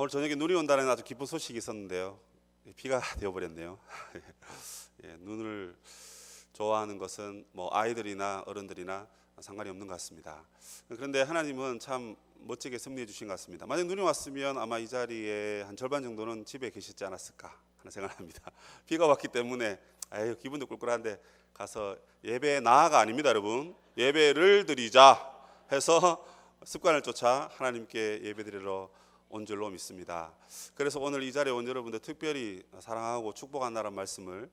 오늘 저녁에 눈이 온다는 아주 기쁜 소식이 있었는데요. 비가 되어버렸네요. 예, 눈을 좋아하는 것은 뭐 아이들이나 어른들이나 상관이 없는 것 같습니다. 그런데 하나님은 참 멋지게 섭리해 주신 것 같습니다. 만약 눈이 왔으면 아마 이 자리에 한 절반 정도는 집에 계시지 않았을까 하는 생각을 합니다. 비가 왔기 때문에 아유, 기분도 꿀꿀한데 가서 예배 나아가 아닙니다, 여러분. 예배를 드리자 해서 습관을 쫓아 하나님께 예배드리러 온 줄로 믿습니다. 그래서 오늘 이 자리에 온 여러분들 특별히 사랑하고 축복한다는 말씀을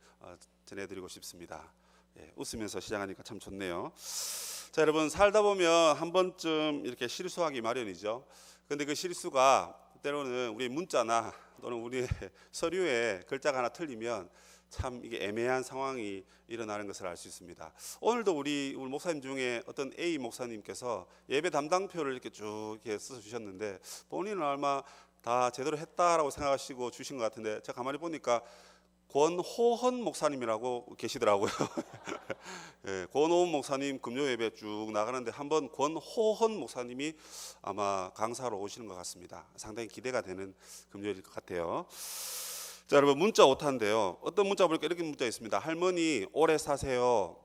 전해드리고 싶습니다. 예, 웃으면서 시작하니까 참 좋네요. 자, 여러분, 살다 보면 한 번쯤 이렇게 실수하기 마련이죠. 그런데 그 실수가 때로는 우리 문자나 또는 우리 서류에 글자가 하나 틀리면 참 이게 애매한 상황이 일어나는 것을 알 수 있습니다. 오늘도 우리 목사님 중에 어떤 A 목사님께서 예배 담당표를 이렇게 쭉 이렇게 써서 주셨는데 본인은 아마 다 제대로 했다라고 생각하시고 주신 것 같은데 제가 가만히 보니까 권호헌 목사님이라고 계시더라고요. 예, 권호헌 목사님 금요 예배 쭉 나가는데 한번 권호헌 목사님이 아마 강사로 오시는 것 같습니다. 상당히 기대가 되는 금요일일 것 같아요. 자, 여러분, 문자 오타인데요. 어떤 문자 보니까 이렇게 문자 있습니다. 할머니 오래 사세요.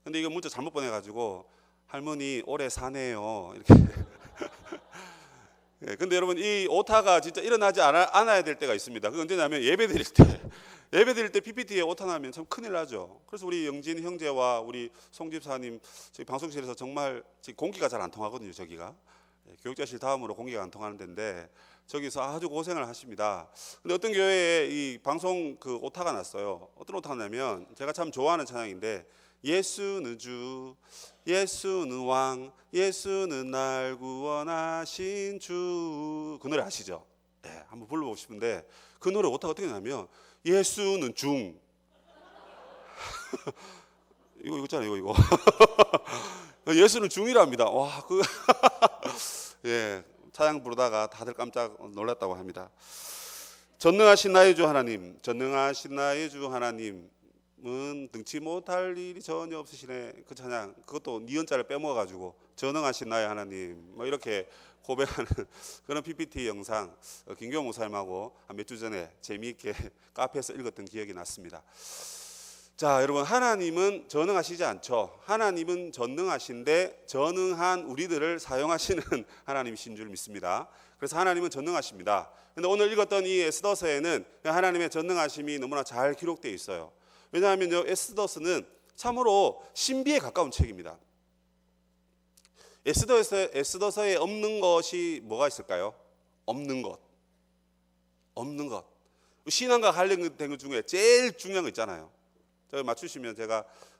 근데 이거 문자 잘못 보내가지고 할머니 오래 사네요. 이렇게. 예, 근데 여러분, 이 오타가 진짜 일어나지 않아야 될 때가 있습니다. 그게 언제냐면 예배 드릴 때 PPT에 오타 나면 참 큰일 나죠. 그래서 우리 영진 형제와 우리 송 집사님 저희 방송실에서 정말 공기가 잘 안 통하거든요. 저기가 교육자실 다음으로 공기가 안 통하는 데인데 저기서 아주 고생을 하십니다. 근데 어떤 교회에 이 방송 그 오타가 났어요. 어떤 오타냐면 제가 참 좋아하는 찬양인데 예수는 주, 예수는 왕, 예수는 날 구원하신 주, 그 노래 아시죠? 네, 한번 불러보고 싶은데 그 노래 오타가 어떻게 나면 예수는 중 이거 있잖아요, 이거 예수는 중이랍니다. 와, 그 예, 찬양 부르다가 다들 깜짝 놀랐다고 합니다. 전능하신 나의 주 하나님, 전능하신 나의 주 하나님은 등치 못할 일이 전혀 없으시네. 그 찬양, 그것도 니은자를 빼먹어가지고 전능하신 나의 하나님 뭐 이렇게 고백하는 그런 PPT 영상 김경호 목사님하고 몇 주 전에 재미있게 카페에서 읽었던 기억이 났습니다. 자, 여러분, 하나님은 전능하시지 않죠. 하나님은 전능하신데 전능한 우리들을 사용하시는 하나님이신 줄 믿습니다. 그래서 하나님은 전능하십니다. 그런데 오늘 읽었던 이 에스더서에는 하나님의 전능하심이 너무나 잘 기록되어 있어요. 왜냐하면 에스더서는 참으로 신비에 가까운 책입니다. 에스더서에 없는 것이 뭐가 있을까요? 없는 것. 신앙과 관련된 것 중에 제일 중요한 거 있잖아요. 저기 맞추시면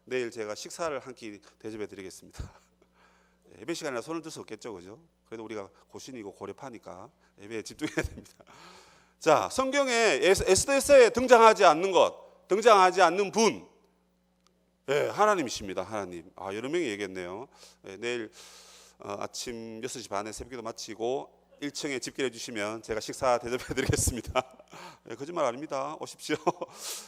내일 제가 식사를 한 끼 대접해 드리겠습니다. 예배 시간이라 손을 들 수 없겠죠, 그죠? 그래도 우리가 고신이고 고려파니까 예배에 집중해야 됩니다. 자, 성경에 에스더서에 등장하지 않는 분, 예, 하나님이십니다. 하나님. 아, 여러 명이 얘기했네요. 예, 내일 아침 6시 반에 새벽기도 마치고 1층에 집결해 주시면 제가 식사 대접해 드리겠습니다. 예, 거짓말 아닙니다. 오십시오.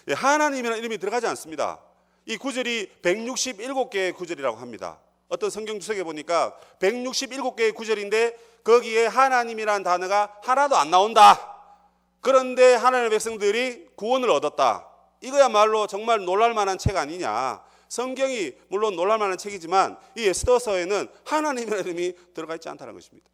예, 하나님이라는 이름이 들어가지 않습니다. 이 구절이 167개의 구절이라고 합니다. 어떤 성경 주석에 보니까 167개의 구절인데 거기에 하나님이라는 단어가 하나도 안 나온다. 그런데 하나님의 백성들이 구원을 얻었다. 이거야말로 정말 놀랄 만한 책 아니냐. 성경이 물론 놀랄 만한 책이지만 이 에스더서에는 하나님이라는 이름이 들어가 있지 않다는 것입니다.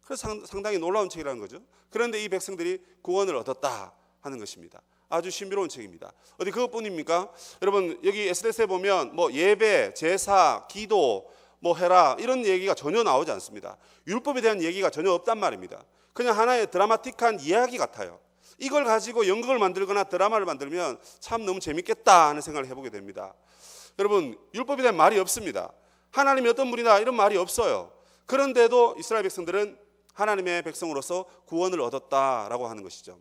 그래서 상당히 놀라운 책이라는 거죠. 그런데 이 백성들이 구원을 얻었다 하는 것입니다. 아주 신비로운 책입니다. 어디 그것뿐입니까? 여러분, 여기 에스더서에 보면 뭐 예배, 제사, 기도 뭐 해라 이런 얘기가 전혀 나오지 않습니다. 율법에 대한 얘기가 전혀 없단 말입니다. 그냥 하나의 드라마틱한 이야기 같아요. 이걸 가지고 연극을 만들거나 드라마를 만들면 참 너무 재밌겠다 하는 생각을 해보게 됩니다. 여러분, 율법에 대한 말이 없습니다. 하나님이 어떤 분이다 이런 말이 없어요. 그런데도 이스라엘 백성들은 하나님의 백성으로서 구원을 얻었다라고 하는 것이죠.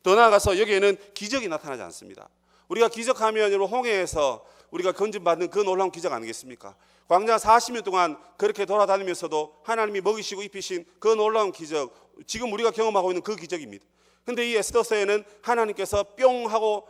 더 나아가서 여기에는 기적이 나타나지 않습니다. 우리가 기적하면 여러분 홍해에서 우리가 건진받는 그 놀라운 기적 아니겠습니까? 광야 40년 동안 그렇게 돌아다니면서도 하나님이 먹이시고 입히신 그 놀라운 기적, 지금 우리가 경험하고 있는 그 기적입니다. 그런데 이 에스더서에는 하나님께서 뿅 하고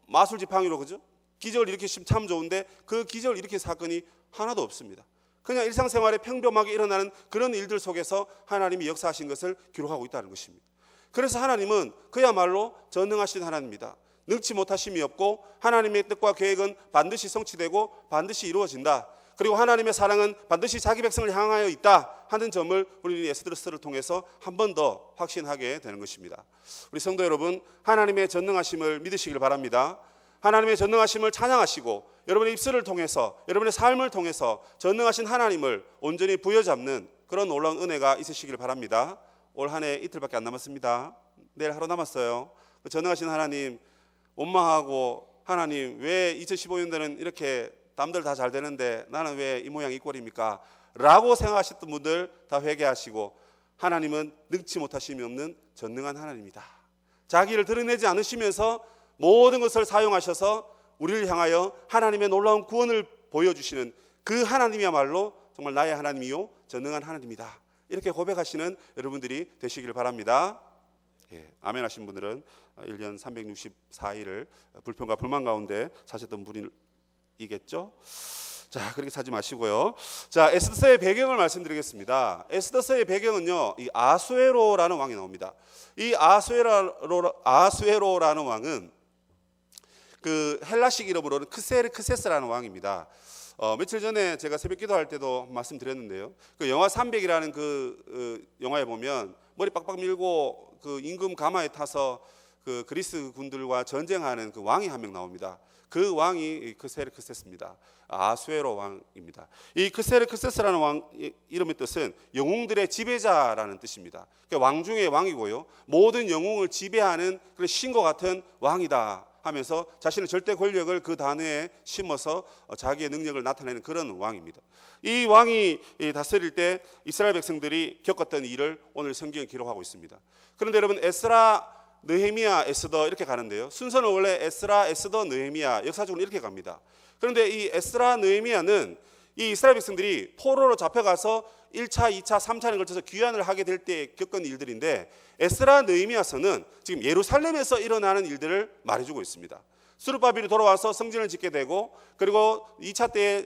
마술지팡이로, 그죠? 기적을 일으키시면 참 좋은데 그 기적을 일으킨 사건이 하나도 없습니다. 그냥 일상생활에 평범하게 일어나는 그런 일들 속에서 하나님이 역사하신 것을 기록하고 있다는 것입니다. 그래서 하나님은 그야말로 전능하신 하나님입니다. 능치 못하심이 없고 하나님의 뜻과 계획은 반드시 성취되고 반드시 이루어진다. 그리고 하나님의 사랑은 반드시 자기 백성을 향하여 있다 하는 점을 우리 에스더서를 통해서 한 번 더 확신하게 되는 것입니다. 우리 성도 여러분, 하나님의 전능하심을 믿으시길 바랍니다. 하나님의 전능하심을 찬양하시고 여러분의 입술을 통해서, 여러분의 삶을 통해서 전능하신 하나님을 온전히 부여잡는 그런 놀라운 은혜가 있으시길 바랍니다. 올 한 해 이틀밖에 안 남았습니다. 내일 하루 남았어요. 전능하신 하나님 원망하고, 하나님 왜 2015년도는 이렇게 남들 다 잘 되는데 나는 왜 이 모양 이 꼴입니까? 라고 생각하셨던 분들 다 회개하시고, 하나님은 능치 못하심이 없는 전능한 하나님이다. 자기를 드러내지 않으시면서 모든 것을 사용하셔서 우리를 향하여 하나님의 놀라운 구원을 보여주시는 그 하나님이야말로 정말 나의 하나님이요 전능한 하나님이다. 이렇게 고백하시는 여러분들이 되시길 바랍니다. 아멘 하신 분들은 1년 364일을 불평과 불만 가운데 사셨던 분이겠죠. 자, 그렇게 사지 마시고요. 자, 에스더서의 배경을 말씀드리겠습니다. 에스더서의 배경은요, 이 아수에로라는 왕이 나옵니다. 이 아수에로라는 왕은 그 헬라식 이름으로는 크세르크세스라는 왕입니다. 며칠 전에 제가 새벽 기도할 때도 말씀드렸는데요. 그 영화 300이라는 그 영화에 보면 머리 빡빡 밀고 그 임금 가마에 타서 그 그리스 군들과 전쟁하는 그 왕이 한 명 나옵니다. 그 왕이 크세르크세스입니다. 아수에로 왕입니다. 이 크세르크세스라는 왕 이름의 뜻은 영웅들의 지배자라는 뜻입니다. 그러니까 왕 중의 왕이고요. 모든 영웅을 지배하는 그런 신과 같은 왕이다 하면서 자신의 절대 권력을 그 단어에 심어서 자기의 능력을 나타내는 그런 왕입니다. 이 왕이 다스릴 때 이스라엘 백성들이 겪었던 일을 오늘 성경에 기록하고 있습니다. 그런데 여러분, 에스라, 느헤미야, 에스더 이렇게 가는데요. 순서는 원래 에스라, 에스더, 느헤미야 역사적으로 이렇게 갑니다. 그런데 이 에스라, 느헤미야는 이 이스라엘 백성들이 포로로 잡혀가서 1차, 2차, 3차에 걸쳐서 귀환을 하게 될 때 겪은 일들인데, 에스라, 느헤미야서는 지금 예루살렘에서 일어나는 일들을 말해주고 있습니다. 스룹바벨이 돌아와서 성전을 짓게 되고, 그리고 2차 때에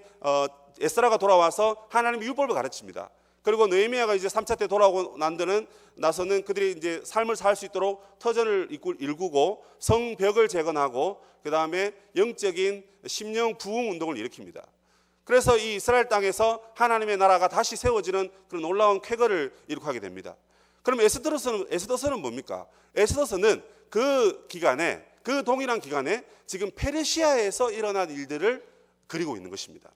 에스라가 돌아와서 하나님의 율법을 가르칩니다. 그리고 느헤미야가 이제 3차 때 돌아오고 나서는 그들이 이제 삶을 살 수 있도록 터전을 일구고 성벽을 재건하고, 그 다음에 영적인 심령 부흥 운동을 일으킵니다. 그래서 이 이스라엘 땅에서 하나님의 나라가 다시 세워지는 그런 놀라운 쾌거를 이룩하게 됩니다. 그럼 에스더서는 뭡니까? 에스더서는 그 기간에, 그 동일한 기간에 지금 페르시아에서 일어난 일들을 그리고 있는 것입니다.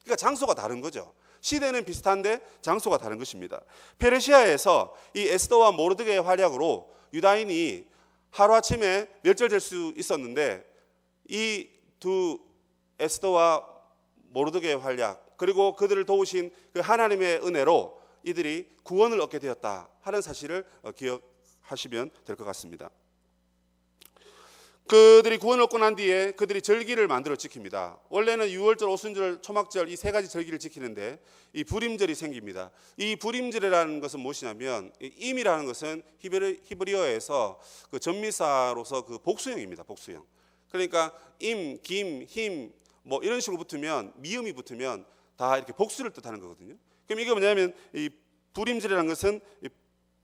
그러니까 장소가 다른 거죠. 시대는 비슷한데 장소가 다른 것입니다. 페르시아에서 이 에스더와 모르드게의 활약으로 유다인이 하루아침에 멸절될 수 있었는데, 이 두 에스더와 모르드게의 활약, 그리고 그들을 도우신 그 하나님의 은혜로 이들이 구원을 얻게 되었다 하는 사실을 기억하시면 될 것 같습니다. 그들이 구원을 얻고 난 뒤에 그들이 절기를 만들어 지킵니다. 원래는 유월절, 오순절, 초막절 이 세 가지 절기를 지키는데 이 불임절이 생깁니다. 이 불임절이라는 것은 무엇이냐면, 임이라는 것은 히브리어에서 그 전미사로서 그 복수형입니다. 복수형. 그러니까 임, 김, 힘 뭐 이런 식으로 붙으면, 미음이 붙으면 다 이렇게 복수를 뜻하는 거거든요. 그럼 이게 뭐냐면, 이 불임절이라는 것은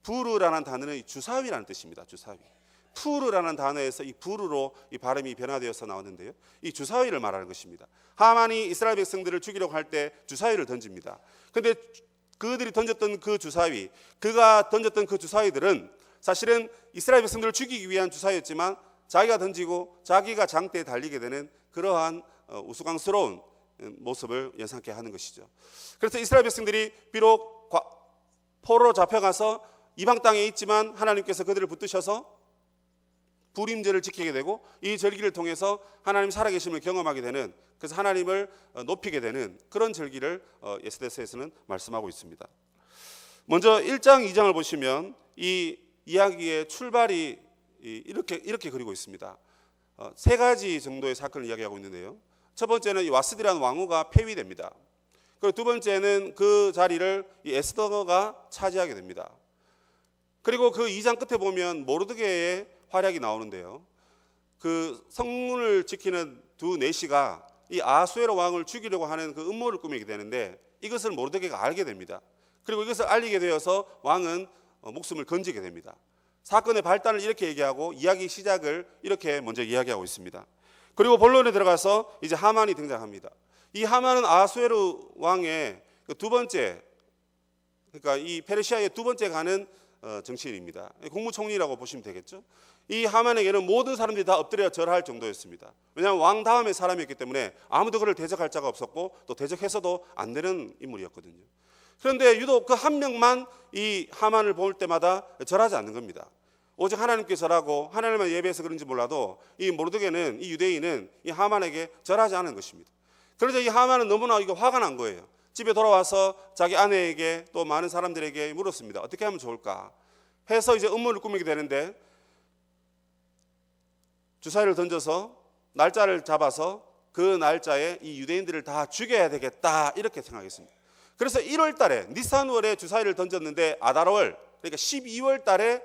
부르라는 단어는 이 주사위라는 뜻입니다. 주사위. 푸르라는 단어에서 이 부르로 이 발음이 변화되어서 나오는데요. 이 주사위를 말하는 것입니다. 하만이 이스라엘 백성들을 죽이려고 할 때 주사위를 던집니다. 그런데 그들이 던졌던 그 주사위, 그가 던졌던 그 주사위들은 사실은 이스라엘 백성들을 죽이기 위한 주사위였지만 자기가 던지고 자기가 장대에 달리게 되는 그러한 우스꽝스러운 모습을 연상케 하는 것이죠. 그래서 이스라엘 백성들이 비록 포로로 잡혀가서 이방 땅에 있지만 하나님께서 그들을 붙드셔서 불임절을 지키게 되고, 이 절기를 통해서 하나님 살아계심을 경험하게 되는, 그래서 하나님을 높이게 되는 그런 절기를 에스더서에서는 말씀하고 있습니다. 먼저 1장, 2장을 보시면 이 이야기의 출발이 이렇게 그리고 있습니다. 세 가지 정도의 사건을 이야기하고 있는데요. 첫 번째는 이 와스디라는 왕후가 폐위됩니다. 그리고 두 번째는 그 자리를 이 에스더가 차지하게 됩니다. 그리고 그 2장 끝에 보면 모르드게의 활약이 나오는데요. 그 성문을 지키는 두 내시가 이 아수에로 왕을 죽이려고 하는 그 음모를 꾸미게 되는데, 이것을 모르드게가 알게 됩니다. 그리고 이것을 알리게 되어서 왕은 목숨을 건지게 됩니다. 사건의 발단을 이렇게 얘기하고 이야기 시작을 이렇게 먼저 이야기하고 있습니다. 그리고 본론에 들어가서 이제 하만이 등장합니다. 이 하만은 아수에르 왕의 두 번째, 그러니까 이 페르시아의 두 번째 가는 정치인입니다. 국무총리라고 보시면 되겠죠. 이 하만에게는 모든 사람들이 다 엎드려 절할 정도였습니다. 왜냐하면 왕 다음의 사람이었기 때문에 아무도 그를 대적할 자가 없었고 또 대적해서도 안 되는 인물이었거든요. 그런데 유독 그 한 명만 이 하만을 볼 때마다 절하지 않는 겁니다. 오직 하나님께 절하고 하나님만 예배해서 그런지 몰라도 이 모르드게는, 이 유대인은 이 하만에게 절하지 않은 것입니다. 그러자 이 하만은 너무나 이거 화가 난 거예요. 집에 돌아와서 자기 아내에게 또 많은 사람들에게 물었습니다. 어떻게 하면 좋을까 해서 이제 음모를 꾸미게 되는데, 주사위를 던져서 날짜를 잡아서 그 날짜에 이 유대인들을 다 죽여야 되겠다 이렇게 생각했습니다. 그래서 1월 달에 니산월에 주사위를 던졌는데 아달월, 그러니까 12월 달에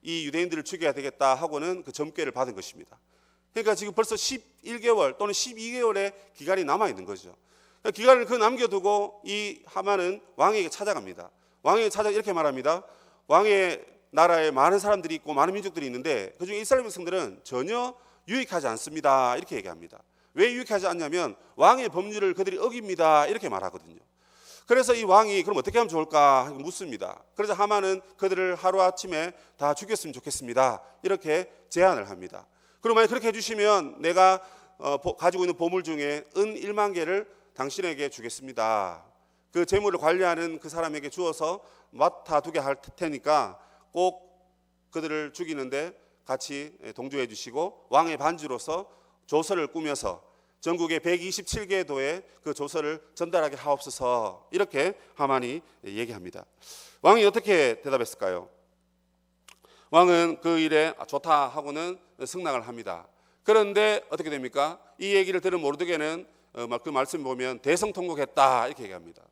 이 유대인들을 죽여야 되겠다 하고는 그 점괘를 받은 것입니다. 그러니까 지금 벌써 11개월 또는 12개월의 기간이 남아있는 거죠. 기간을 남겨두고 이 하만은 왕에게 찾아갑니다. 왕에게 찾아 이렇게 말합니다. 왕의 나라에 많은 사람들이 있고 많은 민족들이 있는데 그중에 이스라엘 백성들은 전혀 유익하지 않습니다 이렇게 얘기합니다. 왜 유익하지 않냐면 왕의 법률을 그들이 어깁니다 이렇게 말하거든요. 그래서 이 왕이 그럼 어떻게 하면 좋을까 묻습니다. 그래서 하만은 그들을 하루아침에 다 죽였으면 좋겠습니다 이렇게 제안을 합니다. 그럼 만약 그렇게 해주시면 내가 가지고 있는 보물 중에 은 1만 개를 당신에게 주겠습니다. 그 재물을 관리하는 그 사람에게 주어서 맡아두게 할 테니까 꼭 그들을 죽이는데 같이 동조해 주시고 왕의 반주로서 조서를 꾸며서 전국의 127개 도에 그 조서를 전달하게 하옵소서 이렇게 하만이 얘기합니다. 왕이 어떻게 대답했을까요? 왕은 그 일에 좋다 하고는 승낙을 합니다. 그런데 어떻게 됩니까? 이 얘기를 들은 모르드게는 그 말씀 보면 대성통곡했다 이렇게 얘기합니다.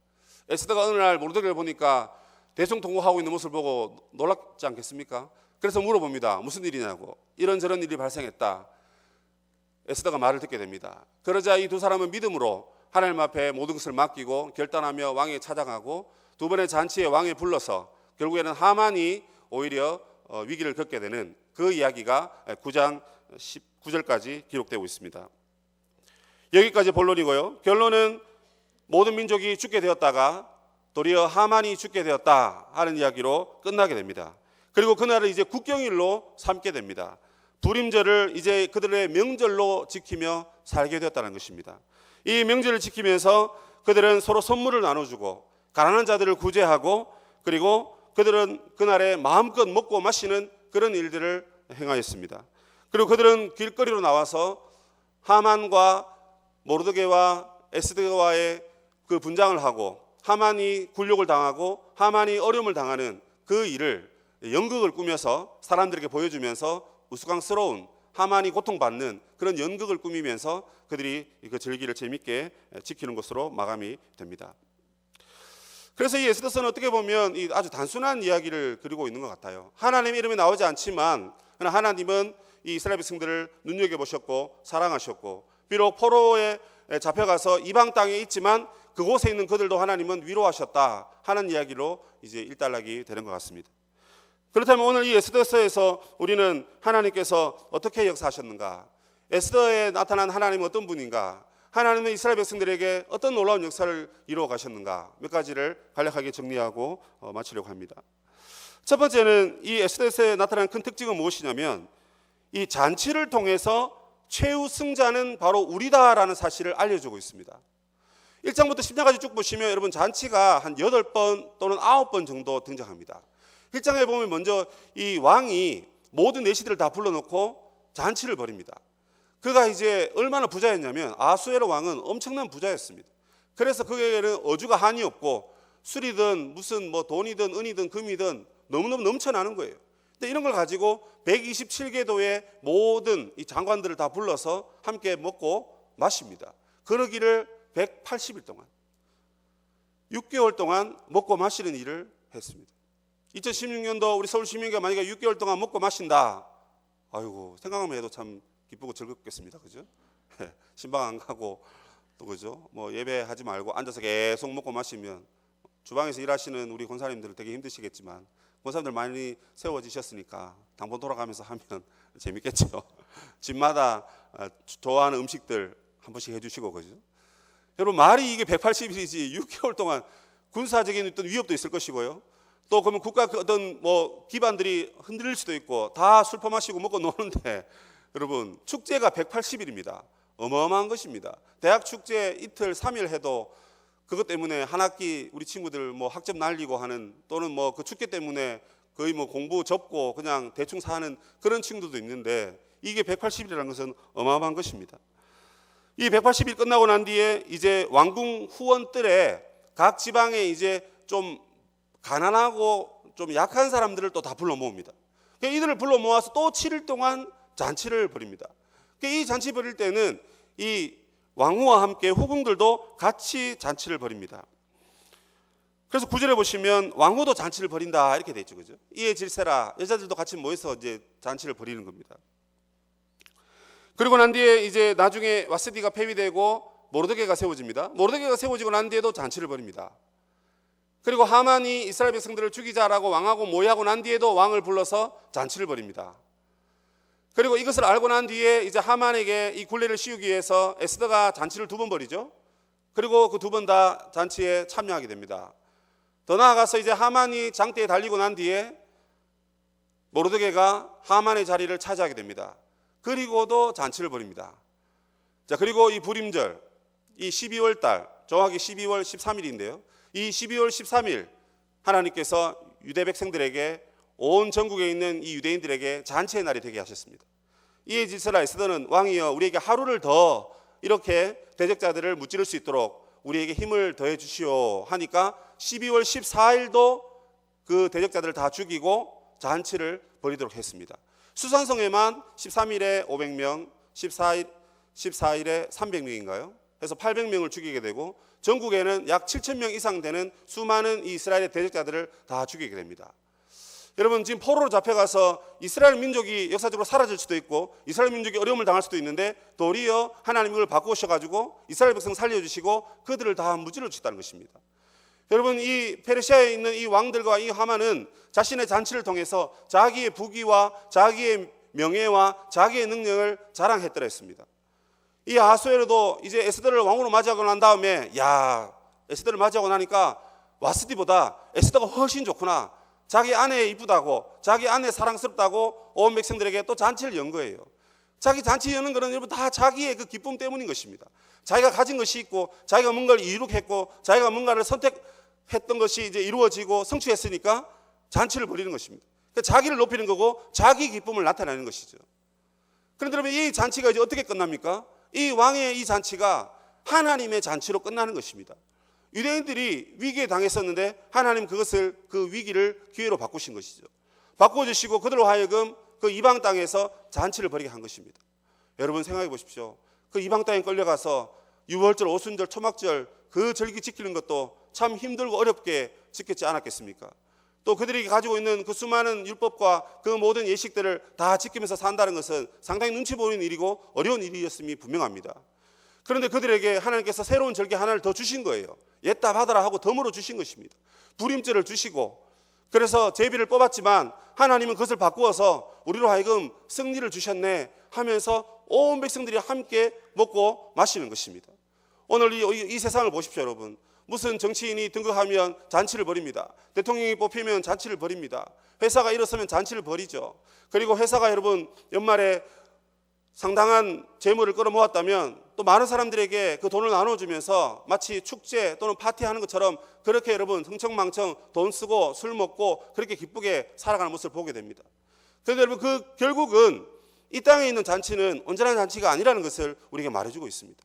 에스더가 어느 날 모르드게를 보니까 대성통곡하고 있는 모습을 보고 놀랍지 않겠습니까? 그래서 물어봅니다. 무슨 일이냐고. 이런저런 일이 발생했다. 에스더가 말을 듣게 됩니다. 그러자 이 두 사람은 믿음으로 하나님 앞에 모든 것을 맡기고 결단하며 왕에게 찾아가고 두 번의 잔치에 왕에 불러서 결국에는 하만이 오히려 위기를 겪게 되는 그 이야기가 9장 19절까지 기록되고 있습니다. 여기까지 본론이고요. 결론은 모든 민족이 죽게 되었다가 도리어 하만이 죽게 되었다 하는 이야기로 끝나게 됩니다. 그리고 그날을 이제 국경일로 삼게 됩니다. 불임절을 이제 그들의 명절로 지키며 살게 되었다는 것입니다. 이 명절을 지키면서 그들은 서로 선물을 나눠주고 가난한 자들을 구제하고 그리고 그들은 그날에 마음껏 먹고 마시는 그런 일들을 행하였습니다. 그리고 그들은 길거리로 나와서 하만과 모르드게와 에스더와의 그 분장을 하고 하만이 굴욕을 당하고 하만이 어려움을 당하는 그 일을 연극을 꾸며서 사람들에게 보여주면서 우스꽝스러운 하만이 고통받는 그런 연극을 꾸미면서 그들이 그 절기를 재밌게 지키는 것으로 마감이 됩니다. 그래서 이 에스더서는 어떻게 보면 아주 단순한 이야기를 그리고 있는 것 같아요. 하나님의 이름이 나오지 않지만 하나님은 이 이스라엘 백성들을 눈여겨보셨고 사랑하셨고 비록 포로에 잡혀가서 이방 땅에 있지만 그곳에 있는 그들도 하나님은 위로하셨다 하는 이야기로 이제 일단락이 되는 것 같습니다. 그렇다면 오늘 이 에스더서에서 우리는 하나님께서 어떻게 역사하셨는가, 에스더에 나타난 하나님은 어떤 분인가, 하나님은 이스라엘 백성들에게 어떤 놀라운 역사를 이루어 가셨는가 몇 가지를 간략하게 정리하고 마치려고 합니다. 첫 번째는 이 에스더서에 나타난 큰 특징은 무엇이냐면 이 잔치를 통해서 최후 승자는 바로 우리다라는 사실을 알려주고 있습니다. 1장부터 10장까지 쭉 보시면 여러분 잔치가 한 8번 또는 9번 정도 등장합니다. 1장에 보면 먼저 이 왕이 모든 내시들을 다 불러놓고 잔치를 벌입니다. 그가 이제 얼마나 부자였냐면 아수에르 왕은 엄청난 부자였습니다. 그래서 그에게는 어주가 한이 없고 술이든 무슨 뭐 돈이든 은이든 금이든 너무너무 넘쳐나는 거예요. 근데 이런 걸 가지고 127개 도의 모든 이 장관들을 다 불러서 함께 먹고 마십니다. 그러기를 180일 동안 6개월 동안 먹고 마시는 일을 했습니다. 2016년도 우리 서울시민가 만약에 6개월 동안 먹고 마신다. 아이고 생각하면 해도 참 기쁘고 즐겁겠습니다. 그죠? 신방 안 가고 또 그죠? 뭐 예배하지 말고 앉아서 계속 먹고 마시면 주방에서 일하시는 우리 권사님들 되게 힘드시겠지만 권사님들 많이 세워지셨으니까 당번 돌아가면서 하면 재밌겠죠. 집마다 좋아하는 음식들 한 번씩 해주시고 그죠? 여러분 말이 이게 180일이지 6개월 동안 군사적인 어떤 위협도 있을 것이고요. 또 그러면 국가 어떤 뭐 기반들이 흔들릴 수도 있고 다 술 퍼마시고 먹고 노는데 여러분 축제가 180일입니다. 어마어마한 것입니다. 대학 축제 이틀 3일 해도 그것 때문에 한 학기 우리 친구들 뭐 학점 날리고 하는 또는 뭐 그 축제 때문에 거의 뭐 공부 접고 그냥 대충 사는 그런 친구들도 있는데 이게 180일이라는 것은 어마어마한 것입니다. 이 180일 끝나고 난 뒤에 이제 왕궁 후원들의 각 지방에 이제 좀 가난하고 좀 약한 사람들을 또 다 불러 모읍니다. 이들을 불러 모아서 또 7일 동안 잔치를 벌입니다. 이 잔치 벌일 때는 이 왕후와 함께 후궁들도 같이 잔치를 벌입니다. 그래서 9절에 보시면 왕후도 잔치를 벌인다 이렇게 돼 있죠, 그죠? 이에 질세라 여자들도 같이 모여서 이제 잔치를 벌이는 겁니다. 그리고 난 뒤에 이제 나중에 와스디가 폐위되고 모르드게가 세워집니다. 모르드게가 세워지고 난 뒤에도 잔치를 벌입니다. 그리고 하만이 이스라엘 백성들을 죽이자라고 왕하고 모의하고 난 뒤에도 왕을 불러서 잔치를 벌입니다. 그리고 이것을 알고 난 뒤에 이제 하만에게 이 굴레를 씌우기 위해서 에스더가 잔치를 2번 벌이죠. 그리고 그 2번 다 잔치에 참여하게 됩니다. 더 나아가서 이제 하만이 장대에 달리고 난 뒤에 모르드게가 하만의 자리를 차지하게 됩니다. 그리고도 잔치를 벌입니다. 자, 그리고 이 불임절, 이 12월 달, 정확히 12월 13일인데요. 이 12월 13일 하나님께서 유대 백성들에게 온 전국에 있는 이 유대인들에게 잔치의 날이 되게 하셨습니다. 이에 질세라 에스더는 왕이여 우리에게 하루를 더 이렇게 대적자들을 무찌를 수 있도록 우리에게 힘을 더해 주시오 하니까 12월 14일도 그 대적자들을 다 죽이고 잔치를 벌이도록 했습니다. 수산성에만 13일에 500명, 14일에 300명인가요? 해서 800명을 죽이게 되고 전국에는 약 7,000명 이상 되는 수많은 이스라엘의 대적자들을 다 죽이게 됩니다. 여러분 지금 포로로 잡혀가서 이스라엘 민족이 역사적으로 사라질 수도 있고 이스라엘 민족이 어려움을 당할 수도 있는데 도리어 하나님이 그걸 바꾸셔가지고 이스라엘 백성 살려주시고 그들을 다 무찌러 주셨다는 것입니다. 여러분 이 페르시아에 있는 이 왕들과 이 하만은 자신의 잔치를 통해서 자기의 부귀와 자기의 명예와 자기의 능력을 자랑했더라 했습니다. 이 아하수에로도 이제 에스더를 왕으로 맞이하고 난 다음에 야 에스더를 맞이하고 나니까 와스디보다 에스더가 훨씬 좋구나. 자기 아내 이쁘다고 자기 아내 사랑스럽다고 온 백성들에게 또 잔치를 연 거예요. 자기 잔치 여는 거는 여러분 다 자기의 그 기쁨 때문인 것입니다. 자기가 가진 것이 있고 자기가 뭔가를 이룩했고 자기가 뭔가를 선택했던 것이 이제 이루어지고 성취했으니까 잔치를 벌이는 것입니다. 그러니까 자기를 높이는 거고 자기 기쁨을 나타내는 것이죠. 그런데 여러분 이 잔치가 이제 어떻게 끝납니까? 이 왕의 이 잔치가 하나님의 잔치로 끝나는 것입니다. 유대인들이 위기에 당했었는데 하나님 그것을 그 위기를 기회로 바꾸신 것이죠. 바꿔주시고 그들로 하여금 그 이방 땅에서 잔치를 벌이게 한 것입니다. 여러분 생각해 보십시오. 그 이방 땅에 끌려가서 유월절, 오순절, 초막절 그 절기 지키는 것도 참 힘들고 어렵게 지켰지 않았겠습니까? 또 그들이 가지고 있는 그 수많은 율법과 그 모든 예식들을 다 지키면서 산다는 것은 상당히 눈치 보이는 일이고 어려운 일이었음이 분명합니다. 그런데 그들에게 하나님께서 새로운 절기 하나를 더 주신 거예요. 옛다 받아라 하고 덤으로 주신 것입니다. 불임절을 주시고 그래서 제비를 뽑았지만 하나님은 그것을 바꾸어서 우리로 하여금 승리를 주셨네 하면서 온 백성들이 함께 먹고 마시는 것입니다. 오늘 이 세상을 보십시오 여러분. 무슨 정치인이 등극하면 잔치를 벌입니다. 대통령이 뽑히면 잔치를 벌입니다. 회사가 일어서면 잔치를 벌이죠. 그리고 회사가 여러분 연말에 상당한 재물을 끌어모았다면 또 많은 사람들에게 그 돈을 나눠주면서 마치 축제 또는 파티하는 것처럼 그렇게 여러분 흥청망청 돈 쓰고 술 먹고 그렇게 기쁘게 살아가는 모습을 보게 됩니다. 그런데 여러분 그 결국은 이 땅에 있는 잔치는 온전한 잔치가 아니라는 것을 우리에게 말해주고 있습니다.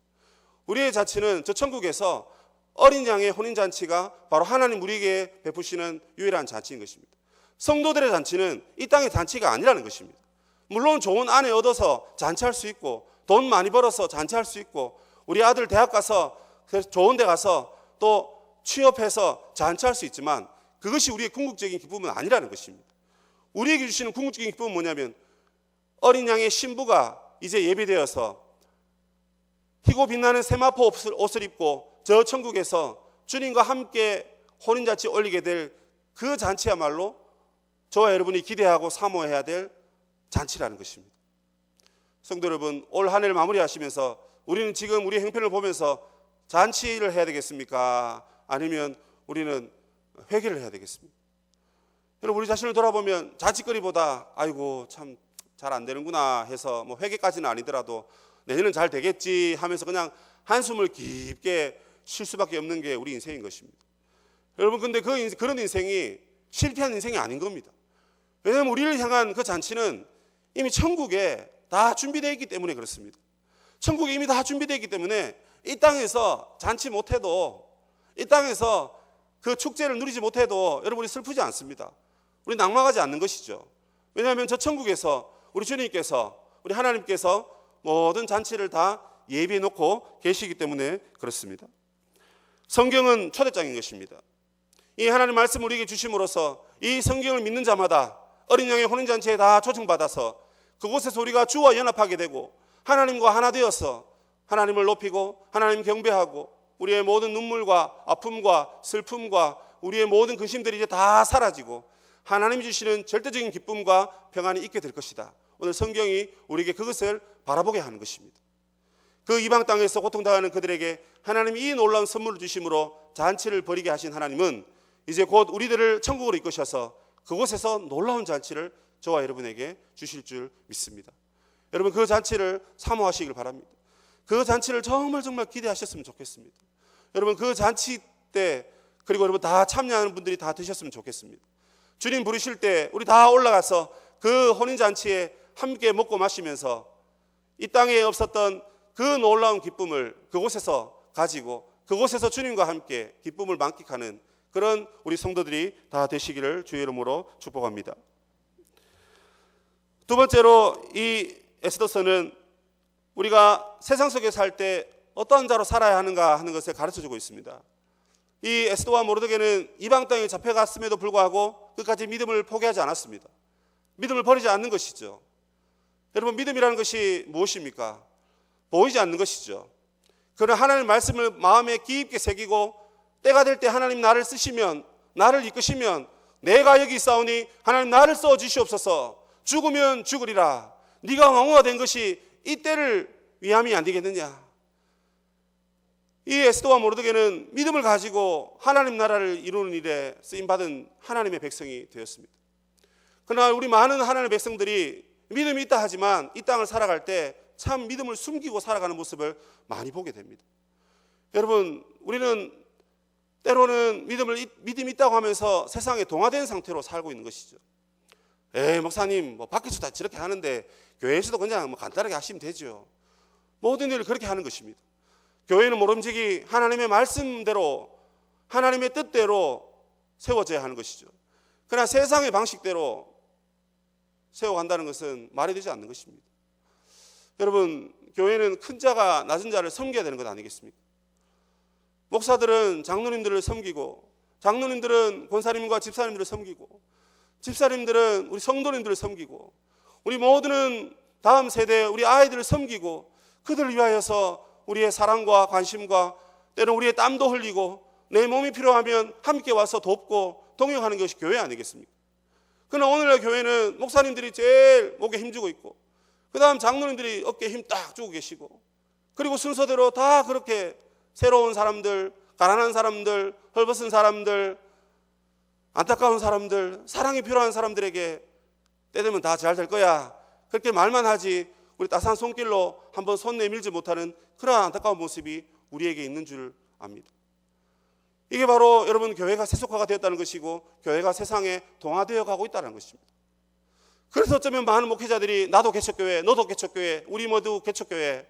우리의 잔치는 저 천국에서 어린 양의 혼인잔치가 바로 하나님 우리에게 베푸시는 유일한 잔치인 것입니다. 성도들의 잔치는 이 땅의 잔치가 아니라는 것입니다. 물론 좋은 아내 얻어서 잔치할 수 있고 돈 많이 벌어서 잔치할 수 있고 우리 아들 대학 가서 좋은 데 가서 또 취업해서 잔치할 수 있지만 그것이 우리의 궁극적인 기쁨은 아니라는 것입니다. 우리에게 주시는 궁극적인 기쁨은 뭐냐면 어린 양의 신부가 이제 예비되어서 희고 빛나는 세마포 옷을 입고 저 천국에서 주님과 함께 혼인잔치 올리게 될 그 잔치야말로 저와 여러분이 기대하고 사모해야 될 잔치라는 것입니다. 성도 여러분, 올 한 해를 마무리하시면서 우리는 지금 우리 형편을 보면서 잔치를 해야 되겠습니까? 아니면 우리는 회개를 해야 되겠습니까? 여러분, 우리 자신을 돌아보면 잔치거리보다 아이고 참 잘 안 되는구나 해서 뭐 회개까지는 아니더라도 내년은 잘 되겠지 하면서 그냥 한숨을 깊게 쉴 수밖에 없는 게 우리 인생인 것입니다. 여러분, 근데 그런 인생이 실패한 인생이 아닌 겁니다. 왜냐하면 우리를 향한 그 잔치는 이미 천국에 다 준비되어 있기 때문에 그렇습니다. 천국에 이미 다 준비되어 있기 때문에 이 땅에서 잔치 못해도, 이 땅에서 그 축제를 누리지 못해도 여러분이 슬프지 않습니다. 우리 낙망하지 않는 것이죠. 왜냐하면 저 천국에서 우리 주님께서, 우리 하나님께서 모든 잔치를 다 예비해 놓고 계시기 때문에 그렇습니다. 성경은 초대장인 것입니다. 이 하나님 말씀을 우리에게 주심으로써 이 성경을 믿는 자마다 어린 양의 혼인잔치에 다 초청받아서 그곳에서 우리가 주와 연합하게 되고 하나님과 하나 되어서 하나님을 높이고 하나님 경배하고 우리의 모든 눈물과 아픔과 슬픔과 우리의 모든 근심들이 이제 다 사라지고 하나님이 주시는 절대적인 기쁨과 평안이 있게 될 것이다. 오늘 성경이 우리에게 그것을 바라보게 하는 것입니다. 그 이방 땅에서 고통당하는 그들에게 하나님이 이 놀라운 선물을 주심으로 잔치를 벌이게 하신 하나님은 이제 곧 우리들을 천국으로 이끄셔서 그곳에서 놀라운 잔치를 저와 여러분에게 주실 줄 믿습니다. 여러분, 그 잔치를 사모하시길 바랍니다. 그 잔치를 정말 기대하셨으면 좋겠습니다. 여러분, 그 잔치 때 그리고 여러분 다 참여하는 분들이 다 드셨으면 좋겠습니다. 주님 부르실 때 우리 다 올라가서 그 혼인잔치에 함께 먹고 마시면서 이 땅에 없었던 그 놀라운 기쁨을 그곳에서 가지고 그곳에서 주님과 함께 기쁨을 만끽하는 그런 우리 성도들이 다 되시기를 주의 이름으로 축복합니다. 두 번째로 이 에스더서는 우리가 세상 속에 살 때 어떠한 자로 살아야 하는가 하는 것을 가르쳐주고 있습니다. 이 에스더와 모르드게는 이방 땅에 잡혀갔음에도 불구하고 끝까지 믿음을 포기하지 않았습니다. 믿음을 버리지 않는 것이죠. 여러분, 믿음이라는 것이 무엇입니까? 보이지 않는 것이죠. 그러나 하나님의 말씀을 마음에 깊게 새기고 때가 될 때 하나님 나를 쓰시면, 나를 이끄시면 내가 여기 있사오니 하나님 나를 써주시옵소서. 죽으면 죽으리라. 네가 왕후가 된 것이 이 때를 위함이 안 되겠느냐. 이 에스더와 모르드게는 믿음을 가지고 하나님 나라를 이루는 일에 쓰임받은 하나님의 백성이 되었습니다. 그러나 우리 많은 하나님의 백성들이 믿음이 있다 하지만 이 땅을 살아갈 때 참 믿음을 숨기고 살아가는 모습을 많이 보게 됩니다. 여러분, 우리는 때로는 믿음이 있다고 하면서 세상에 동화된 상태로 살고 있는 것이죠. 목사님, 밖에서 다 저렇게 하는데 교회에서도 그냥 간단하게 하시면 되죠. 모든 일을 그렇게 하는 것입니다. 교회는 모름지기 하나님의 말씀대로, 하나님의 뜻대로 세워져야 하는 것이죠. 그러나 세상의 방식대로 세워간다는 것은 말이 되지 않는 것입니다. 여러분, 교회는 큰 자가 낮은 자를 섬겨야 되는 것 아니겠습니까? 목사들은 장로님들을 섬기고, 장로님들은 권사님과 집사님들을 섬기고, 집사님들은 우리 성도님들을 섬기고, 우리 모두는 다음 세대 우리 아이들을 섬기고 그들을 위하여서 우리의 사랑과 관심과 때로는 우리의 땀도 흘리고 내 몸이 필요하면 함께 와서 돕고 동역하는 것이 교회 아니겠습니까? 그러나 오늘날 교회는 목사님들이 제일 목에 힘주고 있고 그 다음 장로님들이 어깨에 힘 딱 주고 계시고 그리고 순서대로 다 그렇게 새로운 사람들, 가난한 사람들, 헐벗은 사람들, 안타까운 사람들, 사랑이 필요한 사람들에게 때 되면 다 잘 될 거야 그렇게 말만 하지 우리 따스한 손길로 한번 손 내밀지 못하는 그러한 안타까운 모습이 우리에게 있는 줄 압니다. 이게 바로 여러분 교회가 세속화가 되었다는 것이고 교회가 세상에 동화되어 가고 있다는 것입니다. 그래서 어쩌면 많은 목회자들이 나도 개척교회, 너도 개척교회, 우리 모두 개척교회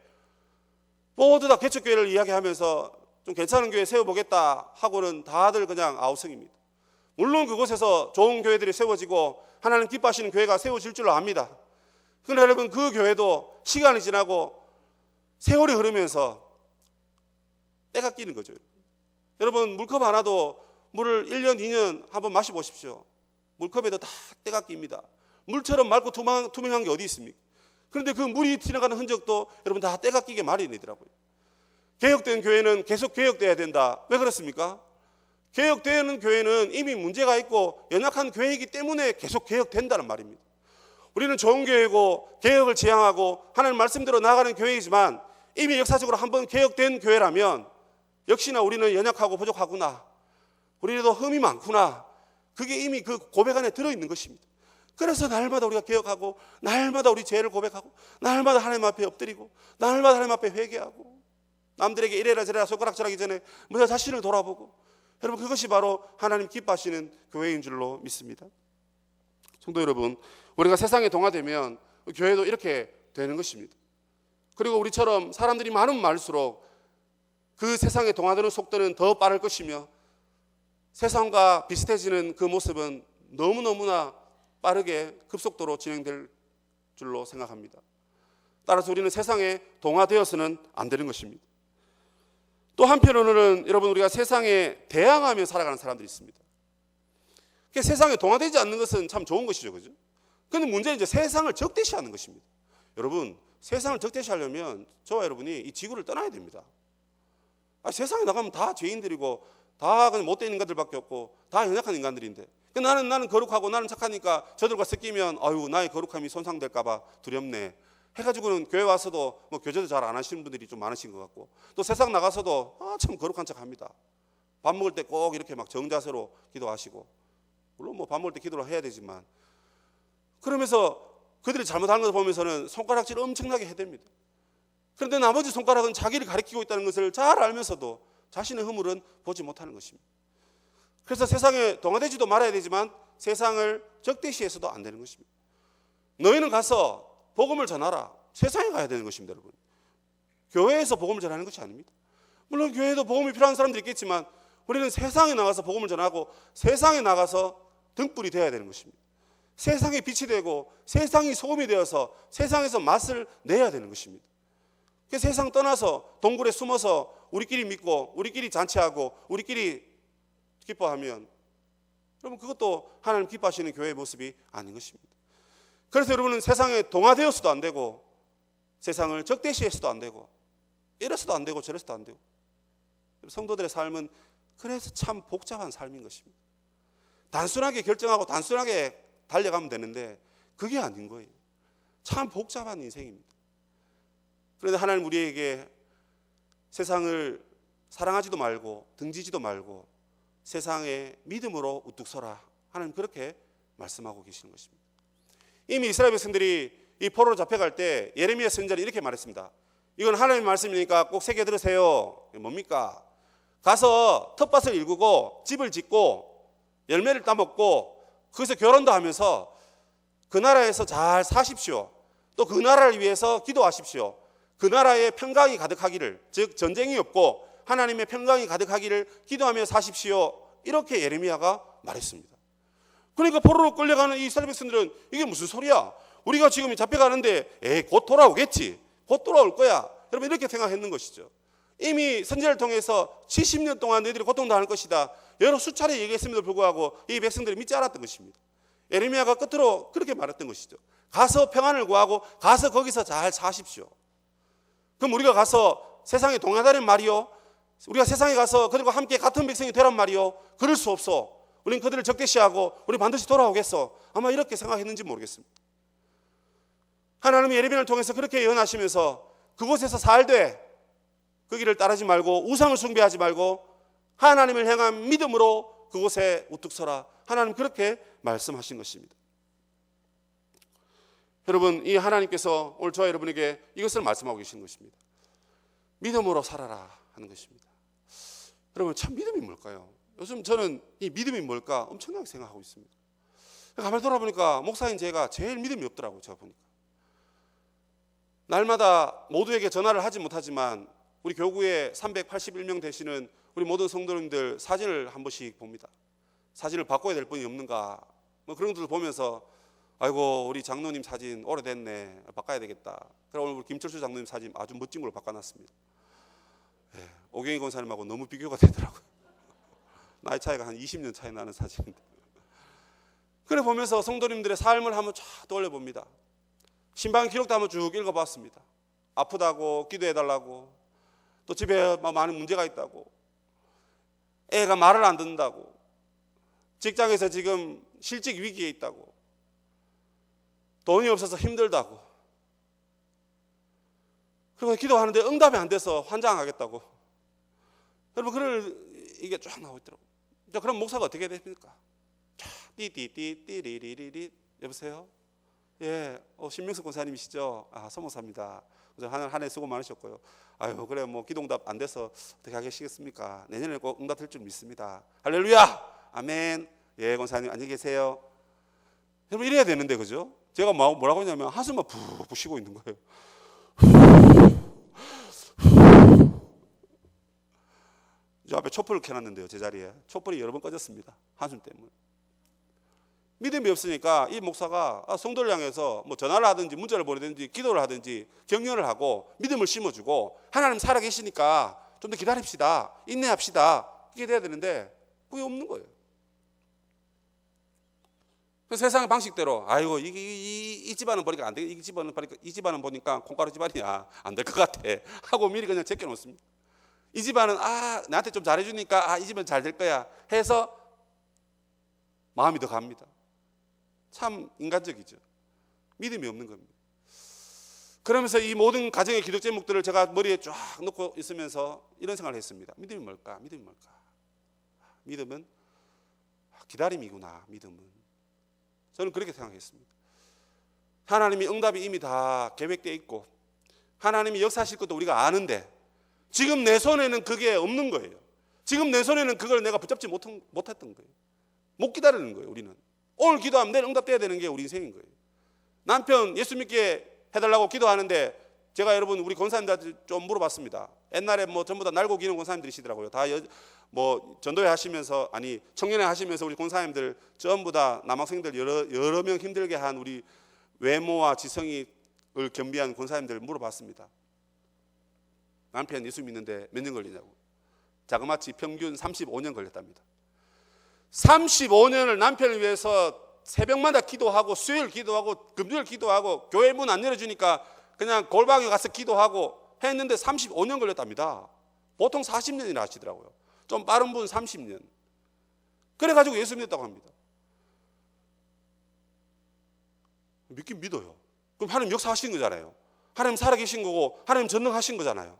모두 다 개척교회를 이야기하면서 좀 괜찮은 교회 세워보겠다 하고는 다들 그냥 아우성입니다. 물론 그곳에서 좋은 교회들이 세워지고 하나님 기뻐하시는 교회가 세워질 줄로 압니다. 그러나 여러분 그 교회도 시간이 지나고 세월이 흐르면서 때가 끼는 거죠. 여러분 물컵 하나도 물을 1년, 2년 한번 마셔보십시오. 물컵에도 다 때가 낍니다. 물처럼 맑고 투명한 게 어디 있습니까? 그런데 그 물이 지나가는 흔적도 여러분 다 때가 끼게 마련이더라고요. 개혁된 교회는 계속 개혁돼야 된다. 왜 그렇습니까? 개혁되는 교회는 이미 문제가 있고 연약한 교회이기 때문에 계속 개혁된다는 말입니다. 우리는 좋은 교회고 개혁을 지향하고 하나님 말씀대로 나아가는 교회이지만 이미 역사적으로 한번 개혁된 교회라면 역시나 우리는 연약하고 부족하구나, 우리도 흠이 많구나, 그게 이미 그 고백 안에 들어있는 것입니다. 그래서 날마다 우리가 개혁하고, 날마다 우리 죄를 고백하고, 날마다 하나님 앞에 엎드리고, 날마다 하나님 앞에 회개하고, 남들에게 이래라 저래라 손가락질하기 전에 먼저 자신을 돌아보고, 여러분 그것이 바로 하나님 기뻐하시는 교회인 줄로 믿습니다. 성도 여러분, 우리가 세상에 동화되면 교회도 이렇게 되는 것입니다. 그리고 우리처럼 사람들이 많으면 많을수록 그 세상에 동화되는 속도는 더 빠를 것이며 세상과 비슷해지는 그 모습은 너무너무나 빠르게 급속도로 진행될 줄로 생각합니다. 따라서 우리는 세상에 동화되어서는 안 되는 것입니다. 또 한편으로는 여러분, 우리가 세상에 대항하며 살아가는 사람들이 있습니다. 세상에 동화되지 않는 것은 참 좋은 것이죠, 그죠? 그런데 문제는 이제 세상을 적대시하는 것입니다. 여러분, 세상을 적대시하려면 저와 여러분이 이 지구를 떠나야 됩니다. 세상에 나가면 다 죄인들이고 다 그냥 못된 인간들밖에 없고 다 연약한 인간들인데, 나는 거룩하고 나는 착하니까 저들과 섞이면 아유 나의 거룩함이 손상될까 봐 두렵네 해가지고는 교회 와서도 뭐 교제도 잘 안 하시는 분들이 좀 많으신 것 같고, 또 세상 나가서도 참 거룩한 척 합니다. 밥 먹을 때 꼭 이렇게 막 정자세로 기도하시고, 물론 뭐 밥 먹을 때 기도를 해야 되지만, 그러면서 그들이 잘못하는 것을 보면서는 손가락질을 엄청나게 해댑니다. 그런데 나머지 손가락은 자기를 가리키고 있다는 것을 잘 알면서도 자신의 허물은 보지 못하는 것입니다. 그래서 세상에 동화되지도 말아야 되지만 세상을 적대시해서도 안 되는 것입니다. 너희는 가서 복음을 전하라. 세상에 가야 되는 것입니다, 여러분. 교회에서 복음을 전하는 것이 아닙니다. 물론 교회에도 복음이 필요한 사람들이 있겠지만 우리는 세상에 나가서 복음을 전하고 세상에 나가서 등불이 되어야 되는 것입니다. 세상에 빛이 되고 세상이 소금이 되어서 세상에서 맛을 내야 되는 것입니다. 세상 떠나서 동굴에 숨어서 우리끼리 믿고 우리끼리 잔치하고 우리끼리 기뻐하면 여러분 그것도 하나님 기뻐하시는 교회의 모습이 아닌 것입니다. 그래서 여러분은 세상에 동화되어서도 안 되고 세상을 적대시해서도 안 되고 이래서도 안 되고 저래서도 안 되고, 성도들의 삶은 그래서 참 복잡한 삶인 것입니다. 단순하게 결정하고 단순하게 달려가면 되는데 그게 아닌 거예요. 참 복잡한 인생입니다. 그런데 하나님 우리에게 세상을 사랑하지도 말고 등지지도 말고 세상에 믿음으로 우뚝 서라, 하나님 그렇게 말씀하고 계시는 것입니다. 이미 이스라엘 백성들이 이 포로로 잡혀갈 때 예레미야 선지자는 이렇게 말했습니다. 이건 하나님의 말씀이니까 꼭 새겨 들으세요. 뭡니까? 가서 텃밭을 일구고 집을 짓고 열매를 따먹고 거기서 결혼도 하면서 그 나라에서 잘 사십시오. 또 그 나라를 위해서 기도하십시오. 그 나라에 평강이 가득하기를, 즉 전쟁이 없고 하나님의 평강이 가득하기를 기도하며 사십시오. 이렇게 예레미야가 말했습니다. 그러니까 포로로 끌려가는 이 이스라엘 백성들은 이게 무슨 소리야? 우리가 지금 잡혀가는데 곧 돌아오겠지. 곧 돌아올 거야. 여러분 이렇게 생각했는 것이죠. 이미 선지자를 통해서 70년 동안 너희들이 고통당할 것이다, 여러 수차례 얘기했음에도 불구하고 이 백성들이 믿지 않았던 것입니다. 예레미야가 끝으로 그렇게 말했던 것이죠. 가서 평안을 구하고 가서 거기서 잘 사십시오. 그럼 우리가 가서 세상에 동하다는 말이요? 우리가 세상에 가서 그들과 함께 같은 백성이 되란 말이요? 그럴 수 없어. 우리는 그들을 적대시하고 우리 반드시 돌아오겠어. 아마 이렇게 생각했는지 모르겠습니다. 하나님이 예레미야를 통해서 그렇게 예언하시면서 그곳에서 살되 그 길을 따르지 말고 우상을 숭배하지 말고 하나님을 향한 믿음으로 그곳에 우뚝 서라, 하나님 그렇게 말씀하신 것입니다. 여러분, 이 하나님께서 오늘 저와 여러분에게 이것을 말씀하고 계시는 것입니다. 믿음으로 살아라 하는 것입니다. 여러분, 참 믿음이 뭘까요? 요즘 저는 이 믿음이 뭘까 엄청나게 생각하고 있습니다. 가만히 돌아보니까 목사인 제가 제일 믿음이 없더라고요. 제가 보니까 날마다 모두에게 전화를 하지 못하지만 우리 교구에 381명 되시는 우리 모든 성도님들 사진을 한 번씩 봅니다. 사진을 바꿔야 될 분이 없는가, 뭐 그런 것들 보면서 아이고 우리 장로님 사진 오래됐네, 바꿔야 되겠다. 그래서 오늘 우리 김철수 장로님 사진 아주 멋진 걸로 바꿔놨습니다. 오경희 권사님하고 너무 비교가 되더라고요. 나이 차이가 한 20년 차이 나는 사진인데. 그래 보면서 성도님들의 삶을 한번 쫙 떠올려 봅니다. 신방 기록도 한번 쭉 읽어봤습니다. 아프다고 기도해달라고, 또 집에 많은 문제가 있다고, 애가 말을 안 듣는다고, 직장에서 지금 실직 위기에 있다고, 돈이 없어서 힘들다고, 그리고 기도하는데 응답이 안 돼서 환장하겠다고. 여러분, 이게 쫙 나오고 있더라고요. 그럼 목사가 어떻게 해야 됩니까? 띠띠띠띠리리리리. 여보세요? 예, 신명석 권사님이시죠? 서목사입니다. 한 해 수고 많으셨고요. 아유, 그래, 기도응답 안 돼서 어떻게 하시겠습니까? 내년에 꼭 응답 될 줄 믿습니다. 할렐루야! 아멘. 예, 권사님, 안녕히 계세요. 여러분, 이래야 되는데, 그죠? 제가 뭐라고 했냐면, 한숨만 푹푹 쉬고 있는 거예요. 저 앞에 촛불을 켜놨는데요, 제자리에. 촛불이 여러 번 꺼졌습니다. 한숨 때문에. 믿음이 없으니까 이 목사가 성도를 향해서 전화를 하든지 문자를 보내든지 기도를 하든지 격려를 하고 믿음을 심어주고, 하나님 살아계시니까 좀 더 기다립시다, 인내합시다, 이게 돼야 되는데 그게 없는 거예요. 세상의 방식대로 아이고 이 집안은 보니까 안 돼, 이 집안은 보니까 콩가루 집안이야, 안 될 것 같아 하고 미리 그냥 제껴놓습니다. 이 집안은 나한테 좀 잘해주니까 이 집은 잘 될 거야 해서 마음이 더 갑니다. 참 인간적이죠. 믿음이 없는 겁니다. 그러면서 이 모든 가정의 기도 제목들을 제가 머리에 쫙 놓고 있으면서 이런 생각을 했습니다. 믿음이 뭘까? 믿음이 뭘까? 믿음은 기다림이구나. 믿음은. 저는 그렇게 생각했습니다. 하나님이 응답이 이미 다 계획되어 있고 하나님이 역사하실 것도 우리가 아는데 지금 내 손에는 그게 없는 거예요. 지금 내 손에는 그걸 내가 붙잡지 못했던 거예요. 못 기다리는 거예요. 우리는 오늘 기도하면 내일 응답돼야 되는 게 우리 인생인 거예요. 남편 예수 믿게 해달라고 기도하는데 제가 여러분 우리 권사님들 좀 물어봤습니다. 옛날에 전부 다 날고 기는 권사님들이시더라고요. 다 전도회 하시면서 청년회 하시면서 우리 권사님들 전부 다 남학생들 여러 명 힘들게 한 우리 외모와 지성을 겸비한 권사님들 물어봤습니다. 남편 예수 믿는데 몇 년 걸리냐고. 자그마치 평균 35년 걸렸답니다. 35년을 남편을 위해서 새벽마다 기도하고 수요일 기도하고 금요일 기도하고 교회 문 안 열어주니까 그냥 골방에 가서 기도하고 했는데 35년 걸렸답니다. 보통 40년이나 하시더라고요. 좀 빠른 분 30년. 그래가지고 예수 믿었다고 합니다. 믿긴 믿어요. 그럼 하나님 역사하신 거잖아요. 하나님 살아계신 거고 하나님 전능하신 거잖아요.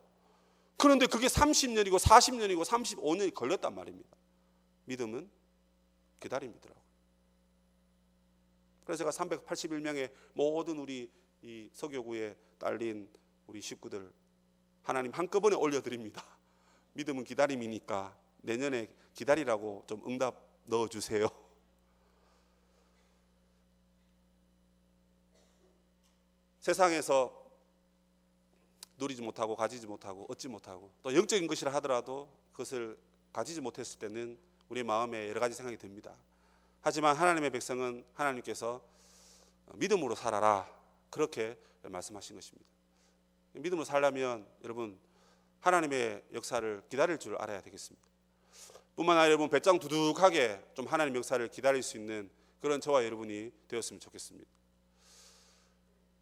그런데 그게 30년이고 40년이고 35년이 걸렸단 말입니다. 믿음은 기다림이더라고요. 그래서 제가 381명의 모든 우리 이 서교구에 딸린 우리 식구들 하나님 한꺼번에 올려드립니다. 믿음은 기다림이니까 내년에 기다리라고 좀 응답 넣어주세요. 세상에서 누리지 못하고 가지지 못하고 얻지 못하고 또 영적인 것이라 하더라도 그것을 가지지 못했을 때는 우리 마음에 여러 가지 생각이 듭니다. 하지만 하나님의 백성은 하나님께서 믿음으로 살아라 그렇게 말씀하신 것입니다. 믿음으로 살려면 여러분 하나님의 역사를 기다릴 줄 알아야 되겠습니다. 뿐만 아니라 여러분 배짱 두둑하게 좀 하나님의 역사를 기다릴 수 있는 그런 저와 여러분이 되었으면 좋겠습니다.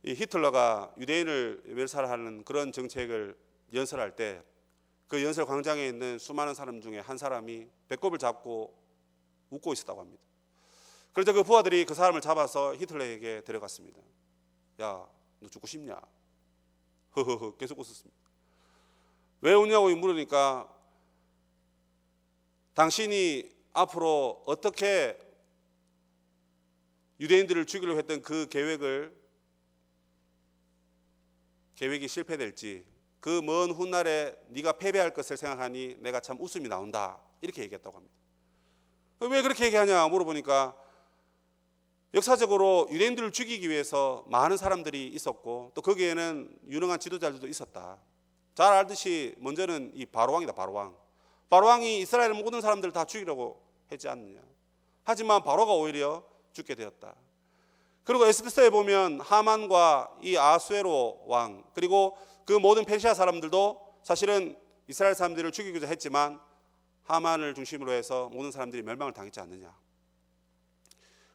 이 히틀러가 유대인을 멸살하는 그런 정책을 연설할 때 그 연설 광장에 있는 수많은 사람 중에 한 사람이 배꼽을 잡고 웃고 있었다고 합니다. 그래서 그 부하들이 그 사람을 잡아서 히틀러에게 데려갔습니다. 야, 너 죽고 싶냐? 허허허 계속 웃었습니다. 왜 웃냐고 물으니까 당신이 앞으로 어떻게 유대인들을 죽이려고 했던 그 계획이 실패될지 그 먼 훗날에 네가 패배할 것을 생각하니 내가 참 웃음이 나온다 이렇게 얘기했다고 합니다. 왜 그렇게 얘기하냐 물어보니까 역사적으로 유대인들을 죽이기 위해서 많은 사람들이 있었고 또 거기에는 유능한 지도자들도 있었다. 잘 알듯이 먼저는 이 바로왕이다. 바로왕이 이스라엘 모든 사람들을 다 죽이려고 했지 않느냐. 하지만 바로가 오히려 죽게 되었다. 그리고 에스더서에 보면 하만과 이 아수에로 왕 그리고 그 모든 페르시아 사람들도 사실은 이스라엘 사람들을 죽이고자 했지만 하만을 중심으로 해서 모든 사람들이 멸망을 당했지 않느냐.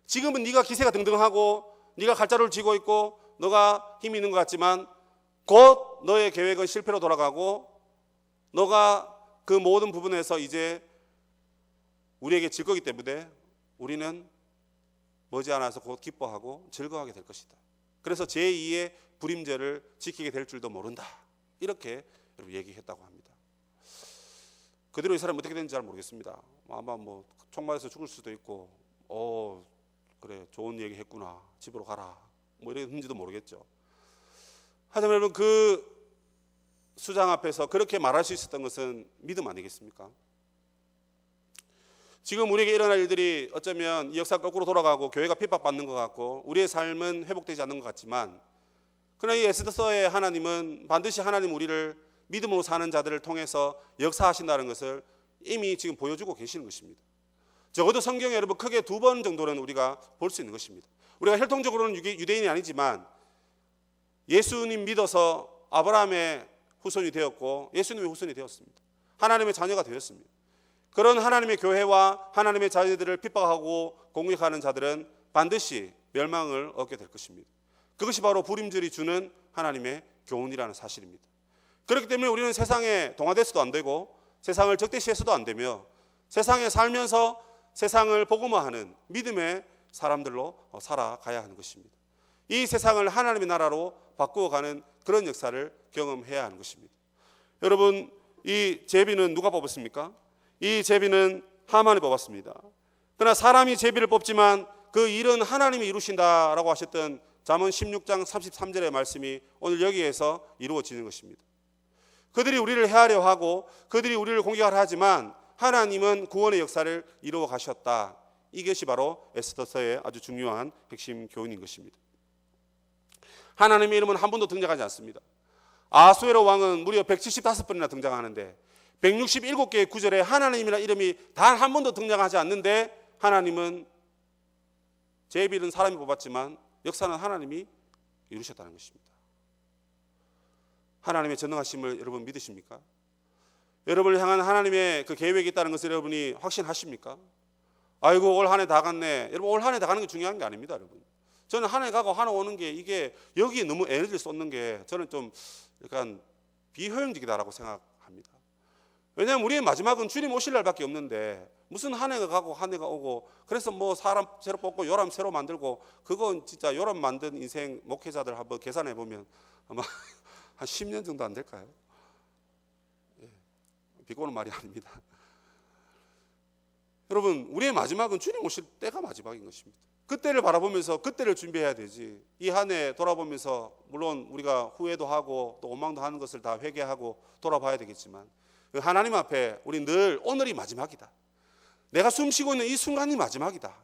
지금은 네가 기세가 등등하고 네가 칼자루를 쥐고 있고 너가 힘이 있는 것 같지만 곧 너의 계획은 실패로 돌아가고 너가 그 모든 부분에서 이제 우리에게 질 거기 때문에 우리는 머지않아서 곧 기뻐하고 즐거워하게 될 것이다. 그래서 제2의 불임제를 지키게 될 줄도 모른다. 이렇게 얘기했다고 합니다. 그대로 이 사람이 어떻게 됐는지 잘 모르겠습니다. 아마 뭐 총 맞아서 죽을 수도 있고, 그래 좋은 얘기 했구나, 집으로 가라, 뭐 이랬는지도 모르겠죠. 하지만 여러분, 그 수장 앞에서 그렇게 말할 수 있었던 것은 믿음 아니겠습니까? 지금 우리에게 일어날 일들이 어쩌면 이 역사가 거꾸로 돌아가고 교회가 핍박받는 것 같고 우리의 삶은 회복되지 않는 것 같지만, 그러나 이 에스더서의 하나님은 반드시 하나님 우리를 믿음으로 사는 자들을 통해서 역사하신다는 것을 이미 지금 보여주고 계시는 것입니다. 적어도 성경에 여러분 크게 2번 정도는 우리가 볼 수 있는 것입니다. 우리가 혈통적으로는 유대인이 아니지만 예수님 믿어서 아브라함의 후손이 되었고 예수님의 후손이 되었습니다. 하나님의 자녀가 되었습니다. 그런 하나님의 교회와 하나님의 자녀들을 핍박하고 공격하는 자들은 반드시 멸망을 얻게 될 것입니다. 그것이 바로 불임절이 주는 하나님의 교훈이라는 사실입니다. 그렇기 때문에 우리는 세상에 동화돼서도 안 되고 세상을 적대시해서도 안 되며 세상에 살면서 세상을 복음화하는 믿음의 사람들로 살아가야 하는 것입니다. 이 세상을 하나님의 나라로 바꾸어가는 그런 역사를 경험해야 하는 것입니다. 여러분, 이 제비는 누가 뽑았습니까? 이 제비는 하만이 뽑았습니다. 그러나 사람이 제비를 뽑지만 그 일은 하나님이 이루신다라고 하셨던 잠언 16장 33절의 말씀이 오늘 여기에서 이루어지는 것입니다. 그들이 우리를 해하려 하고 그들이 우리를 공격하려 하지만 하나님은 구원의 역사를 이루어 가셨다. 이것이 바로 에스더서의 아주 중요한 핵심 교훈인 것입니다. 하나님의 이름은 한 번도 등장하지 않습니다. 아수에로 왕은 무려 175번이나 등장하는데 167개의 구절에 하나님이라는 이름이 단 한 번도 등장하지 않는데 하나님은 제비는 사람이 뽑았지만 역사는 하나님이 이루셨다는 것입니다. 하나님의 전능하심을 여러분 믿으십니까? 여러분을 향한 하나님의 그 계획이 있다는 것을 여러분이 확신하십니까? 아이고 올 한 해 다 갔네. 여러분, 올 한 해 다 가는 게 중요한 게 아닙니다. 여러분, 저는 한 해 가고 한 해 오는 게 이게 여기에 너무 에너지를 쏟는 게 저는 좀 약간 비효용적이다라고 생각합니다. 왜냐하면 우리의 마지막은 주님 오실 날밖에 없는데 무슨 한 해가 가고 한 해가 오고, 그래서 뭐 사람 새로 뽑고 요람 새로 만들고, 그건 진짜 요람 만든 인생 목회자들 한번 계산해 보면 아마 한 10년 정도 안 될까요? 비꼬는 말이 아닙니다. 여러분, 우리의 마지막은 주님 오실 때가 마지막인 것입니다. 그때를 바라보면서 그때를 준비해야 되지, 이 한 해 돌아보면서 물론 우리가 후회도 하고 또 원망도 하는 것을 다 회개하고 돌아봐야 되겠지만 하나님 앞에 우리 늘 오늘이 마지막이다, 내가 숨쉬고 있는 이 순간이 마지막이다.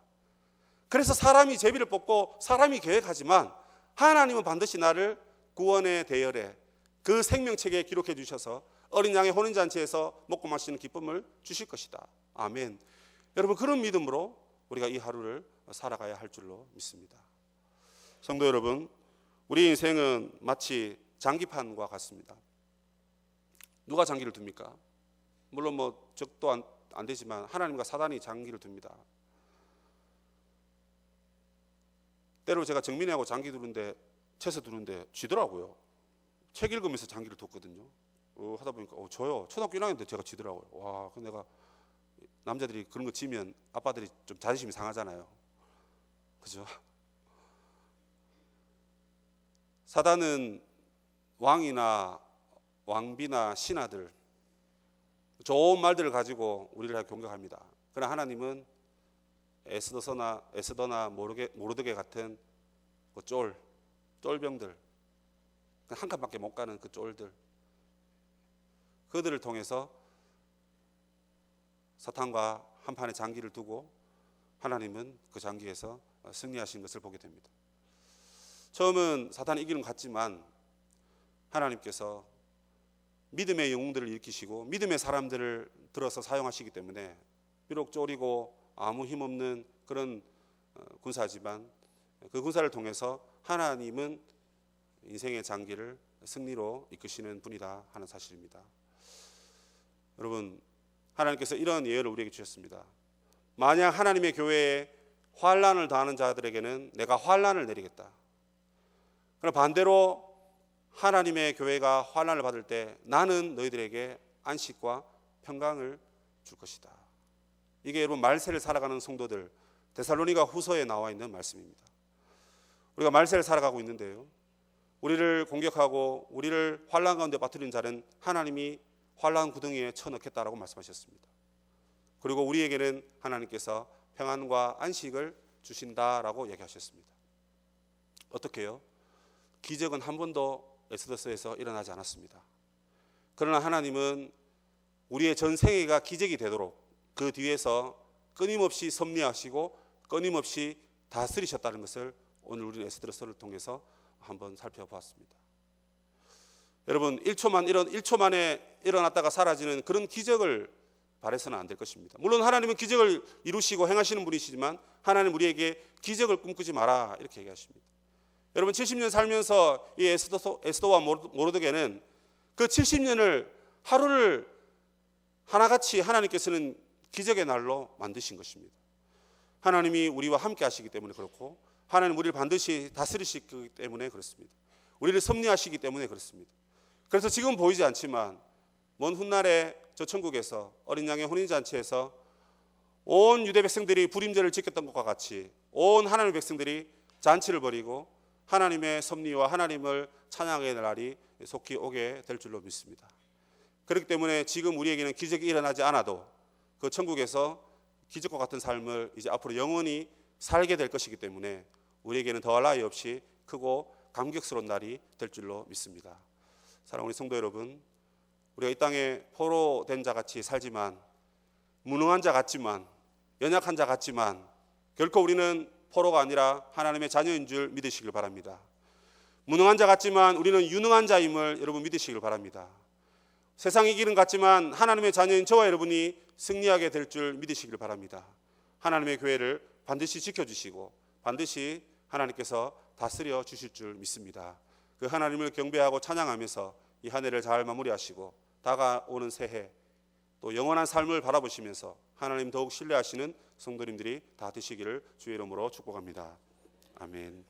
그래서 사람이 제비를 뽑고 사람이 계획하지만 하나님은 반드시 나를 구원의 대열에 그 생명책에 기록해 주셔서 어린 양의 혼인잔치에서 먹고 마시는 기쁨을 주실 것이다. 아멘. 여러분, 그런 믿음으로 우리가 이 하루를 살아가야 할 줄로 믿습니다. 성도 여러분, 우리 인생은 마치 장기판과 같습니다. 누가 장기를 둡니까? 물론 뭐 적도 안 되지만 하나님과 사단이 장기를 둡니다. 때로 제가 정민이하고 장기 두는데, 채서 두는데 지더라고요. 책 읽으면서 장기를 뒀거든요. 하다 보니까 저요, 초등학교 1학년 때 제가 지더라고요. 와, 그 내가, 남자들이 그런 거 지면 아빠들이 좀 자존심이 상하잖아요. 그죠? 사단은 왕이나 왕비나 신하들, 좋은 말들을 가지고 우리를 공격합니다. 그러나 하나님은 에스더나 모르드게 같은 그 쫄병들, 한 칸밖에 못 가는 그 쫄들, 그들을 통해서 사탄과 한판의 장기를 두고 하나님은 그 장기에서 승리하신 것을 보게 됩니다. 처음은 사탄이 이기는 것 같지만 하나님께서 믿음의 영웅들을 일으키시고 믿음의 사람들을 들어서 사용하시기 때문에 비록 쫄이고 아무 힘없는 그런 군사지만 그 군사를 통해서 하나님은 인생의 장기를 승리로 이끄시는 분이다 하는 사실입니다. 여러분, 하나님께서 이런 예언을 우리에게 주셨습니다. 만약 하나님의 교회에 환난을 당하는 자들에게는 내가 환난을 내리겠다. 그러나 반대로 하나님의 교회가 환난을 받을 때 나는 너희들에게 안식과 평강을 줄 것이다. 이게 여러분 말세를 살아가는 성도들, 데살로니가 후서에 나와 있는 말씀입니다. 우리가 말세를 살아가고 있는데요, 우리를 공격하고 우리를 환난 가운데 빠뜨린 자는 하나님이 환난 구덩이에 쳐넣겠다라고 말씀하셨습니다. 그리고 우리에게는 하나님께서 평안과 안식을 주신다라고 얘기하셨습니다. 어떻게 해요? 기적은 한 번도 엑소더스에서 일어나지 않았습니다. 그러나 하나님은 우리의 전 생애가 기적이 되도록 그 뒤에서 끊임없이 섭리하시고 끊임없이 다스리셨다는 것을 오늘 우리는 엑소더스를 통해서 한번 살펴보았습니다. 여러분, 1초 만에 일어났다가 사라지는 그런 기적을 바라서는 안 될 것입니다. 물론 하나님은 기적을 이루시고 행하시는 분이시지만 하나님 우리에게 기적을 꿈꾸지 마라 이렇게 얘기하십니다. 여러분, 70년 살면서 이 에스더와 모르드게는 그 70년을 하루를 하나같이 하나님께서는 기적의 날로 만드신 것입니다. 하나님이 우리와 함께 하시기 때문에 그렇고, 하나님 우리를 반드시 다스리시기 때문에 그렇습니다. 우리를 섭리하시기 때문에 그렇습니다. 그래서 지금 보이지 않지만 먼 훗날에 저 천국에서 어린 양의 혼인잔치에서 온 유대 백성들이 불임절을 지켰던 것과 같이 온 하나님의 백성들이 잔치를 벌이고 하나님의 섭리와 하나님을 찬양하는 날이 속히 오게 될 줄로 믿습니다. 그렇기 때문에 지금 우리에게는 기적이 일어나지 않아도 그 천국에서 기적과 같은 삶을 이제 앞으로 영원히 살게 될 것이기 때문에 우리에게는 더할 나위 없이 크고 감격스러운 날이 될 줄로 믿습니다. 사랑하는 우리 성도 여러분, 우리가 이 땅에 포로된 자 같이 살지만, 무능한 자 같지만, 연약한 자 같지만 결코 우리는 포로가 아니라 하나님의 자녀인 줄 믿으시길 바랍니다. 무능한 자 같지만 우리는 유능한 자임을 여러분 믿으시길 바랍니다. 세상이 이기는 같지만 하나님의 자녀인 저와 여러분이 승리하게 될 줄 믿으시길 바랍니다. 하나님의 교회를 반드시 지켜주시고 반드시 하나님께서 다스려 주실 줄 믿습니다. 그 하나님을 경배하고 찬양하면서 이 한 해를 잘 마무리하시고 다가오는 새해 또 영원한 삶을 바라보시면서 하나님 더욱 신뢰하시는 성도님들이 다 되시기를 주의 이름으로 축복합니다. 아멘.